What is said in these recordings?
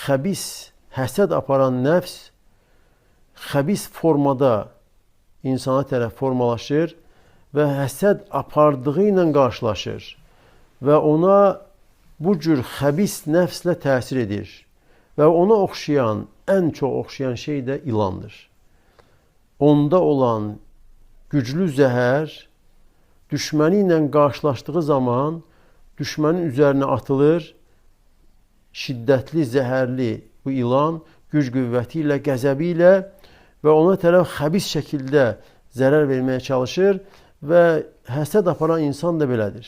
xəbis, həsəd aparan nəfs xəbis formada insana tərəf formalaşır və həsəd apardığı ilə qarşılaşır və ona bu cür xəbis nəfslə təsir edir və ona oxşayan, ən çox oxşayan şey də ilandır. Onda olan güclü zəhər düşməni ilə qarşılaşdığı zaman düşmənin üzərinə atılır, şiddətli, zəhərli bu ilan güc qüvvəti ilə, qəzəbi ilə və ona tərəf xəbis şəkildə zərər verməyə çalışır və həsəd aparan insan da belədir.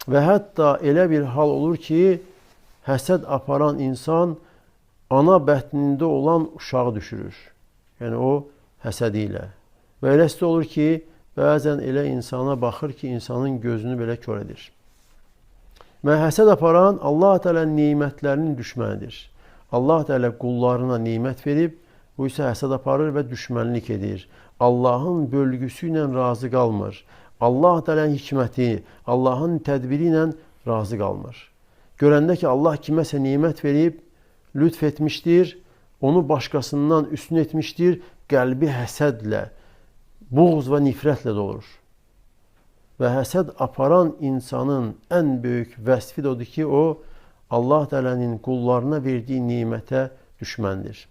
Və hətta elə bir hal olur ki, həsəd aparan insan ana bətnində olan uşağı düşürür. Yəni o həsədi ilə. Və eləsi də olur ki, bəzən elə insana baxır ki, insanın gözünü belə kör edir. Və həsəd aparan Allah Teala nemətlərinin düşmənidir. Allah Teala qullarına nemət verib, bu isə həsəd aparır və düşmənlik edir. Allahın bölgüsü ilə razı qalmır. Allah Teala'nın hikməti, Allahın tədbiri ilə razı qalmır. Görəndə ki, Allah kiməsə nemət verib, lütf etmişdir, onu başqasından üstün etmişdir, qəlbi həsədlə, buğz və nifrətlə dolur. Və həsəd aparan insanın ən böyük vəsfi də odur ki, o Allah Teala'nın qullarına verdiyi nemətə düşməndir.